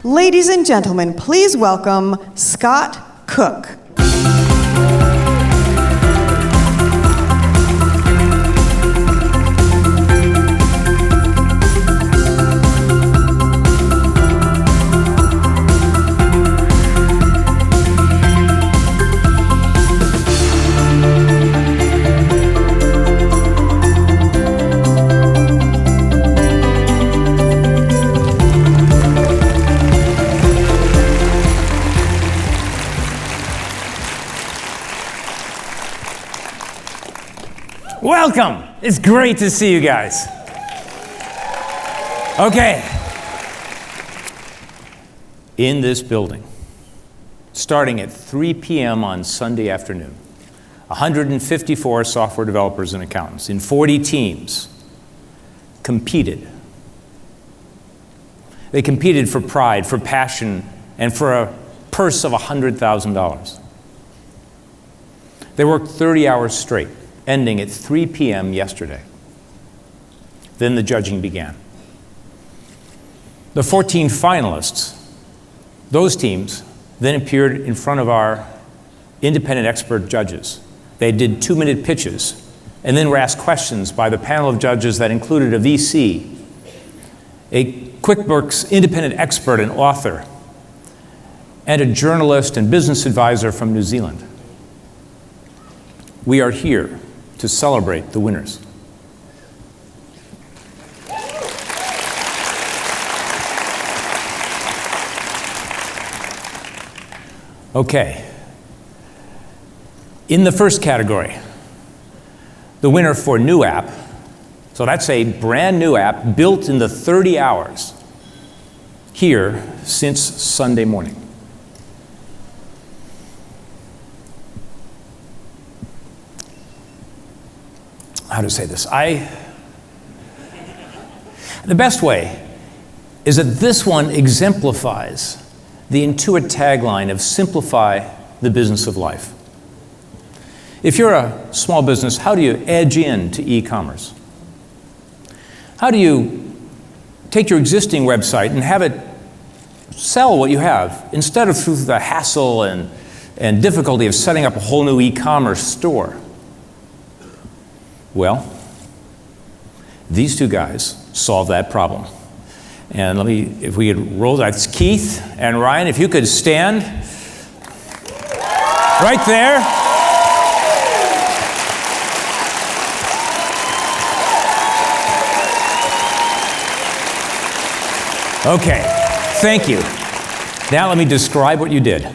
Ladies and gentlemen, please welcome Scott Cook. Welcome. It's great to see you guys. Okay. In this building, starting at 3 p.m. on Sunday afternoon, 154 software developers and accountants in 40 teams competed. They competed for pride, for passion, and for a purse of $100,000. They worked 30 hours straight, ending at 3 p.m. yesterday. Then the judging began. The 14 finalists, those teams, then appeared in front of our independent expert judges. They did 2-minute pitches and then were asked questions by the panel of judges that included a VC, a QuickBooks independent expert and author, and a journalist and business advisor from New Zealand. We are here to celebrate the winners. Okay. In the first category, the winner for new app, so that's a brand new app built in the 30 hours here since Sunday morning. How to say this? The best way is that this one exemplifies the Intuit tagline of simplify the business of life. If you're a small business, how do you edge into e-commerce? How do you take your existing website and have it sell what you have instead of through the hassle and difficulty of setting up a whole new e-commerce store? Well, these two guys solved that problem. And if we could roll that, it's Keith and Ryan, if you could stand right there. Okay, thank you. Now let me describe what you did.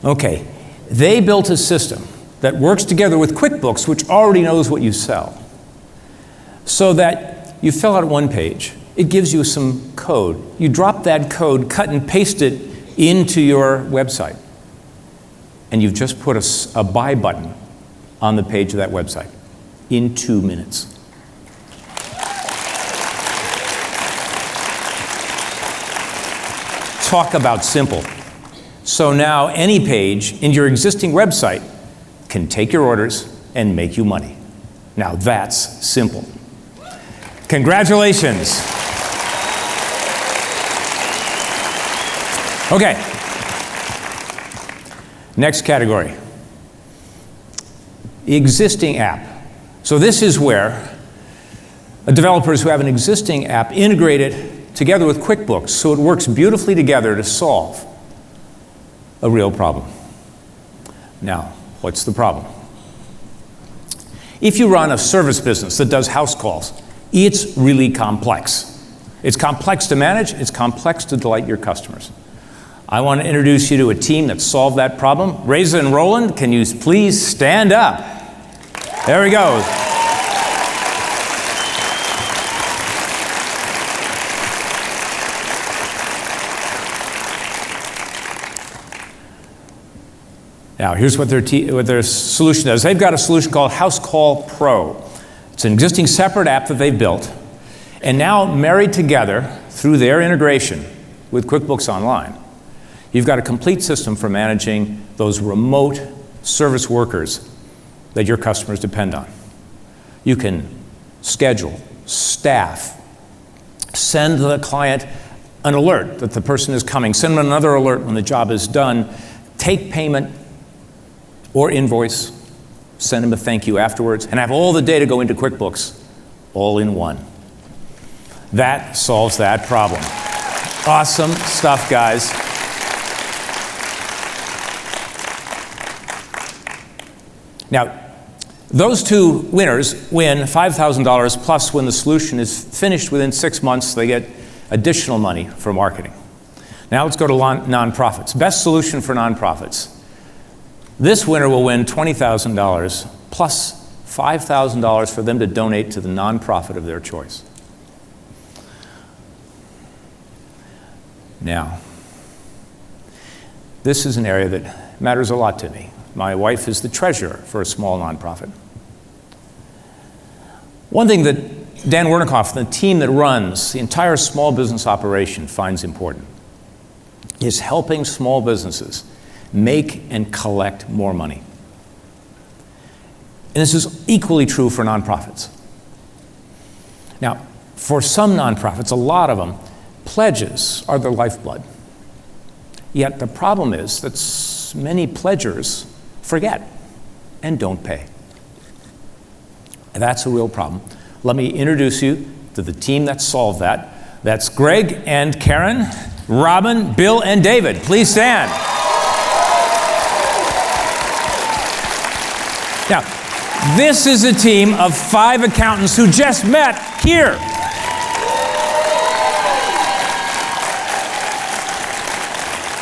Okay, they built a system that works together with QuickBooks, which already knows what you sell, so that you fill out one page. It gives you some code. You drop that code, cut and paste it into your website, and you've just put a buy button on the page of that website in 2 minutes. Talk about simple. So now any page in your existing website can take your orders and make you money. Now that's simple. Congratulations. Okay. Next category. Existing app. So this is where developers who have an existing app integrate it together with QuickBooks so it works beautifully together to solve a real problem. Now, what's the problem? If you run a service business that does house calls, it's really complex. It's complex to manage, it's complex to delight your customers. I want to introduce you to a team that solved that problem. Reza and Roland, can you please stand up? There we go. Now, here's what their solution does. They've got a solution called HouseCall Pro. It's an existing separate app that they've built, and now married together through their integration with QuickBooks Online, you've got a complete system for managing those remote service workers that your customers depend on. You can schedule, staff, send the client an alert that the person is coming, send them another alert when the job is done, take payment or invoice, send them a thank you afterwards, and have all the data go into QuickBooks all in one. That solves that problem. Awesome stuff, guys. Now, those two winners win $5,000 plus when the solution is finished within 6 months, they get additional money for marketing. Now let's go to Lon Nonprofits. Best solution for nonprofits. This winner will win $20,000 plus $5,000 for them to donate to the nonprofit of their choice. Now, this is an area that matters a lot to me. My wife is the treasurer for a small nonprofit. One thing that Dan Wernikoff and the team that runs the entire small business operation finds important is helping small businesses make and collect more money. And this is equally true for nonprofits. Now, for some nonprofits, a lot of them, pledges are their lifeblood. Yet the problem is that many pledgers forget and don't pay. And that's a real problem. Let me introduce you to the team that solved that. That's Greg and Karen, Robin, Bill, and David. Please stand. Now, this is a team of 5 accountants who just met here.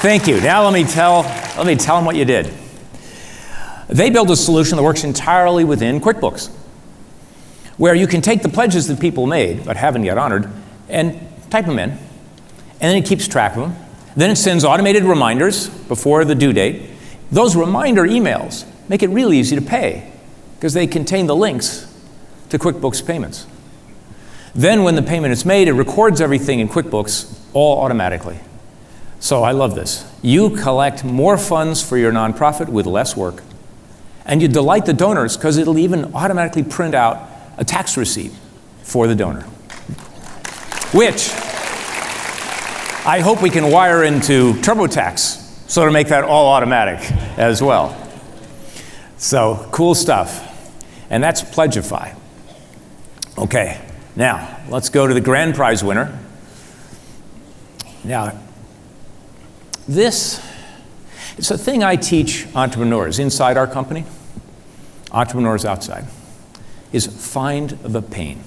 Thank you. Now let me tell them what you did. They built a solution that works entirely within QuickBooks, where you can take the pledges that people made but haven't yet honored and type them in, and then it keeps track of them. Then it sends automated reminders before the due date. Those reminder emails make it really easy to pay because they contain the links to QuickBooks payments. Then when the payment is made, it records everything in QuickBooks all automatically. So I love this. You collect more funds for your nonprofit with less work, and you delight the donors because it'll even automatically print out a tax receipt for the donor, which I hope we can wire into TurboTax so to make that all automatic as well. So cool stuff. And that's Pledgify. Okay, now let's go to the grand prize winner. Now, it's a thing I teach entrepreneurs inside our company, entrepreneurs outside, is find the pain.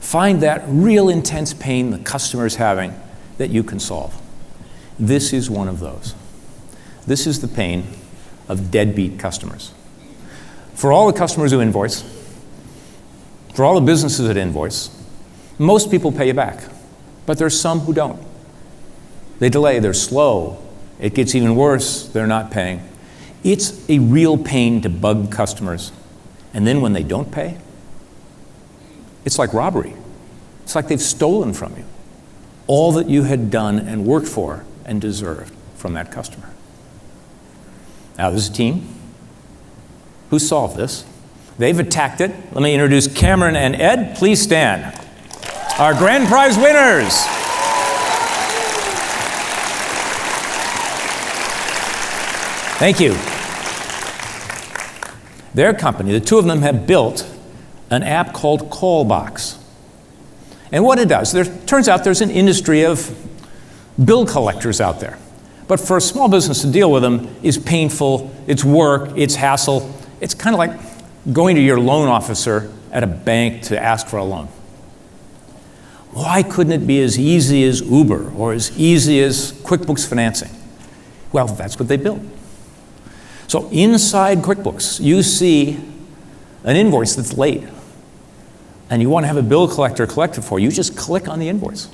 Find that real intense pain the customer is having that you can solve. This is one of those. This is the pain of deadbeat customers. For all the customers who invoice, for all the businesses that invoice, most people pay you back, but there's some who don't. They delay, they're slow. It gets even worse, they're not paying. It's a real pain to bug customers. And then when they don't pay, it's like robbery. It's like they've stolen from you all that you had done and worked for and deserved from that customer. Now, there's a team who solved this. They've attacked it. Let me introduce Cameron and Ed. Please stand. Our grand prize winners. Thank you. Their company, the two of them have built an app called Callbox. And what it does, turns out there's an industry of bill collectors out there. But for a small business to deal with them is painful, it's work, it's hassle. It's kind of like going to your loan officer at a bank to ask for a loan. Why couldn't it be as easy as Uber or as easy as QuickBooks financing? Well, that's what they built. So inside QuickBooks, you see an invoice that's late, and you want to have a bill collector collect it for you. You just click on the invoice.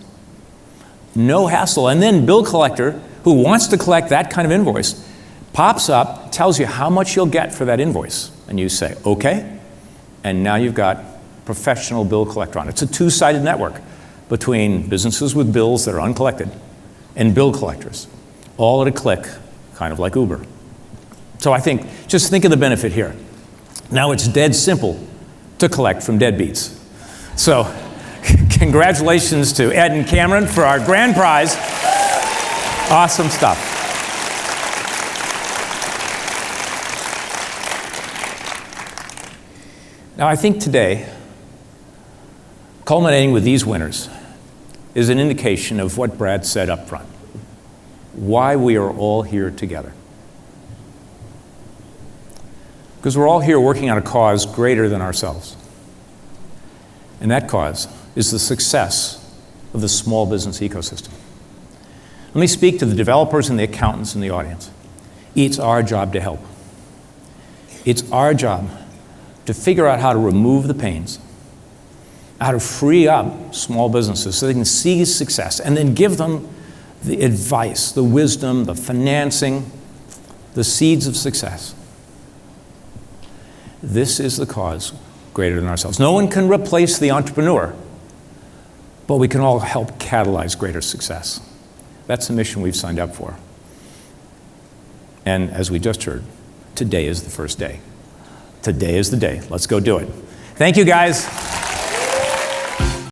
No hassle. And then bill collector, who wants to collect that kind of invoice, pops up, tells you how much you'll get for that invoice. And you say, okay, and now you've got professional bill collector on it. It's a two-sided network between businesses with bills that are uncollected and bill collectors, all at a click, kind of like Uber. So just think of the benefit here. Now it's dead simple to collect from deadbeats. So Congratulations to Ed and Cameron for our grand prize. Awesome stuff. Now, I think today, culminating with these winners, is an indication of what Brad said up front, why we are all here together. Because we're all here working on a cause greater than ourselves. And that cause is the success of the small business ecosystem. Let me speak to the developers and the accountants in the audience. It's our job to help. It's our job to figure out how to remove the pains, how to free up small businesses so they can seize success, and then give them the advice, the wisdom, the financing, the seeds of success. This is the cause greater than ourselves. No one can replace the entrepreneur, but we can all help catalyze greater success. That's the mission we've signed up for. And as we just heard, today is the first day. Today is the day. Let's go do it. Thank you, guys.